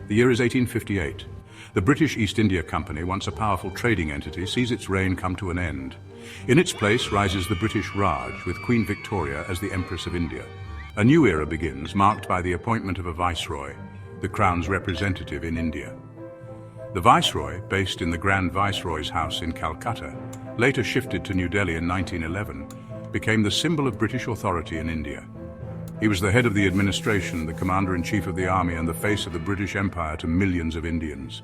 The year is 1858. The British East India Company, once a powerful trading entity, sees its reign come to an end. In its place rises the British Raj, with Queen Victoria as the Empress of India. A new era begins, marked by the appointment of a Viceroy, the Crown's representative in India. The Viceroy, based in the Grand Viceroy's house in Calcutta, later shifted to New Delhi in 1911, became the symbol of British authority in India. He was the head of the administration, the commander-in-chief of the army, and the face of the British Empire to millions of Indians.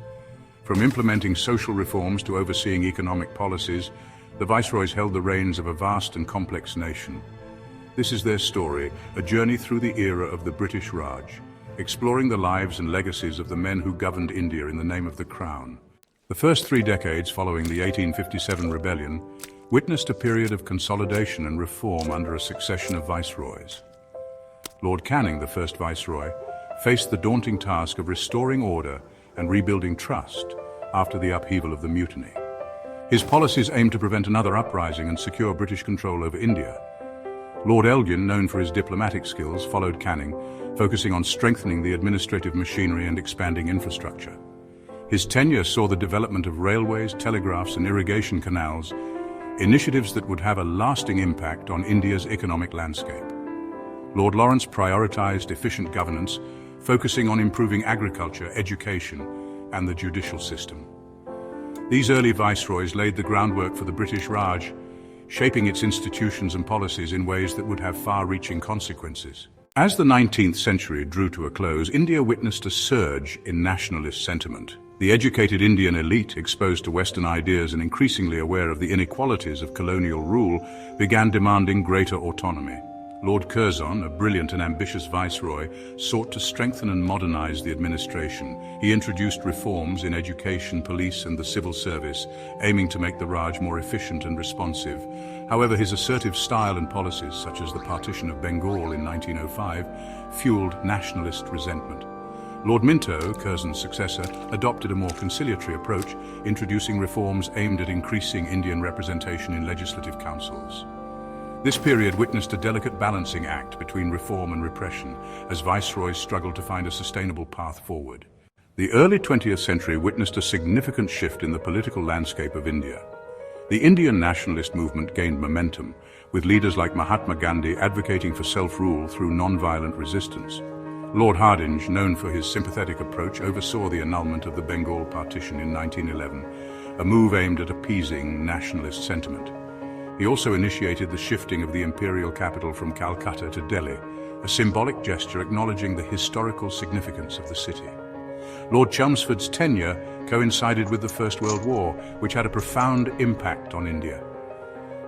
From implementing social reforms to overseeing economic policies, the Viceroys held the reins of a vast and complex nation. This is their story, a journey through the era of the British Raj, exploring the lives and legacies of the men who governed India in the name of the Crown. The first 3 decades following the 1857 rebellion witnessed a period of consolidation and reform under a succession of viceroys. Lord Canning, the first Viceroy, faced the daunting task of restoring order and rebuilding trust after the upheaval of the mutiny. His policies aimed to prevent another uprising and secure British control over India. Lord Elgin, known for his diplomatic skills, followed Canning, focusing on strengthening the administrative machinery and expanding infrastructure. His tenure saw the development of railways, telegraphs, and irrigation canals, initiatives that would have a lasting impact on India's economic landscape. Lord Lawrence prioritized efficient governance, focusing on improving agriculture, education, and the judicial system. These early viceroys laid the groundwork for the British Raj, shaping its institutions and policies in ways that would have far-reaching consequences. As the 19th century drew to a close, India witnessed a surge in nationalist sentiment. The educated Indian elite, exposed to Western ideas and increasingly aware of the inequalities of colonial rule, began demanding greater autonomy. Lord Curzon, a brilliant and ambitious viceroy, sought to strengthen and modernize the administration. He introduced reforms in education, police, and the civil service, aiming to make the Raj more efficient and responsive. However, his assertive style and policies, such as the partition of Bengal in 1905, fueled nationalist resentment. Lord Minto, Curzon's successor, adopted a more conciliatory approach, introducing reforms aimed at increasing Indian representation in legislative councils. This period witnessed a delicate balancing act between reform and repression, as viceroys struggled to find a sustainable path forward. The early 20th century witnessed a significant shift in the political landscape of India. The Indian nationalist movement gained momentum, with leaders like Mahatma Gandhi advocating for self-rule through non-violent resistance. Lord Hardinge, known for his sympathetic approach, oversaw the annulment of the Bengal partition in 1911, a move aimed at appeasing nationalist sentiment. He also initiated the shifting of the imperial capital from Calcutta to Delhi, a symbolic gesture acknowledging the historical significance of the city. Lord Chelmsford's tenure coincided with the First World War, which had a profound impact on India.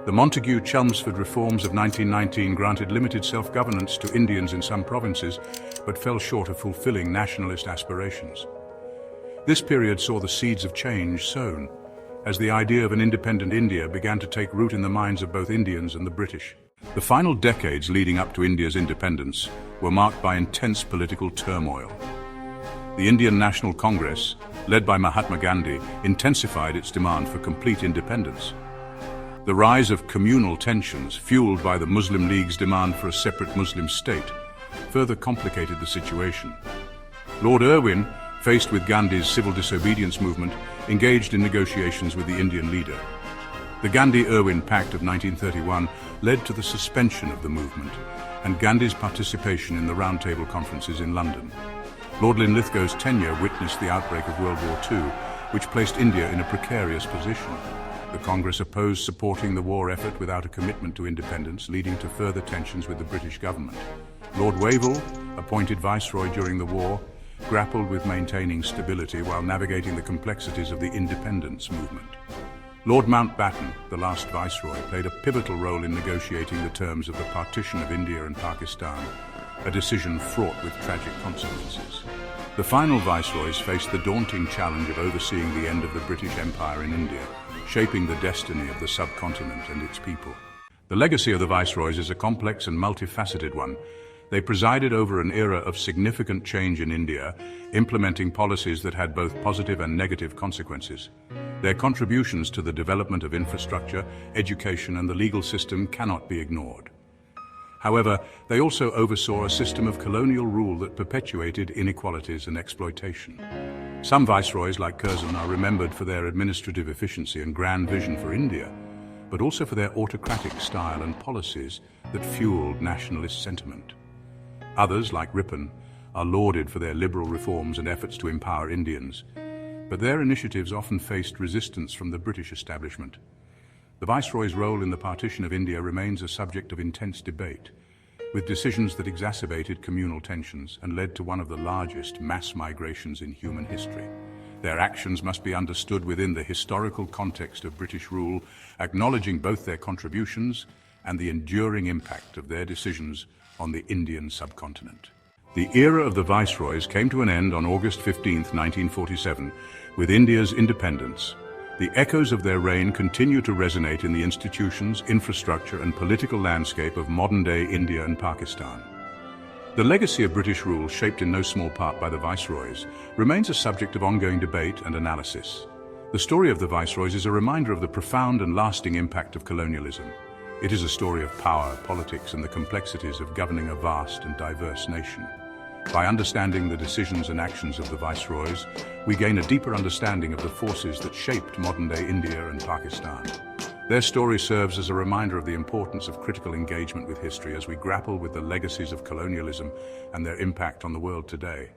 The Montagu-Chelmsford reforms of 1919 granted limited self-governance to Indians in some provinces, but fell short of fulfilling nationalist aspirations. This period saw the seeds of change sown, as the idea of an independent India began to take root in the minds of both Indians and the British. The final decades leading up to India's independence were marked by intense political turmoil. The Indian National Congress, led by Mahatma Gandhi, intensified its demand for complete independence. The rise of communal tensions, fueled by the Muslim League's demand for a separate Muslim state, further complicated the situation. Lord Irwin, faced with Gandhi's civil disobedience movement, engaged in negotiations with the Indian leader. The Gandhi-Irwin Pact of 1931 led to the suspension of the movement and Gandhi's participation in the Round Table conferences in London. Lord Linlithgow's tenure witnessed the outbreak of World War II, which placed India in a precarious position. The Congress opposed supporting the war effort without a commitment to independence, leading to further tensions with the British government. Lord Wavell, appointed Viceroy during the war, grappled with maintaining stability while navigating the complexities of the independence movement. Lord Mountbatten, the last Viceroy, played a pivotal role in negotiating the terms of the partition of India and Pakistan, a decision fraught with tragic consequences. The final Viceroys faced the daunting challenge of overseeing the end of the British Empire in India, shaping the destiny of the subcontinent and its people. The legacy of the Viceroys is a complex and multifaceted one. They presided over an era of significant change in India, implementing policies that had both positive and negative consequences. Their contributions to the development of infrastructure, education, and the legal system cannot be ignored. However, they also oversaw a system of colonial rule that perpetuated inequalities and exploitation. Some viceroys, like Curzon, are remembered for their administrative efficiency and grand vision for India, but also for their autocratic style and policies that fueled nationalist sentiment. Others, like Ripon, are lauded for their liberal reforms and efforts to empower Indians, but their initiatives often faced resistance from the British establishment. The Viceroy's role in the partition of India remains a subject of intense debate, with decisions that exacerbated communal tensions and led to one of the largest mass migrations in human history. Their actions must be understood within the historical context of British rule, acknowledging both their contributions and the enduring impact of their decisions on the Indian subcontinent. The era of the Viceroys came to an end on August 15, 1947, with India's independence. The echoes of their reign continue to resonate in the institutions, infrastructure, and political landscape of modern-day India and Pakistan. The legacy of British rule, shaped in no small part by the Viceroys, remains a subject of ongoing debate and analysis. The story of the Viceroys is a reminder of the profound and lasting impact of colonialism. It is a story of power, politics, and the complexities of governing a vast and diverse nation. By understanding the decisions and actions of the Viceroys, we gain a deeper understanding of the forces that shaped modern-day India and Pakistan. Their story serves as a reminder of the importance of critical engagement with history as we grapple with the legacies of colonialism and their impact on the world today.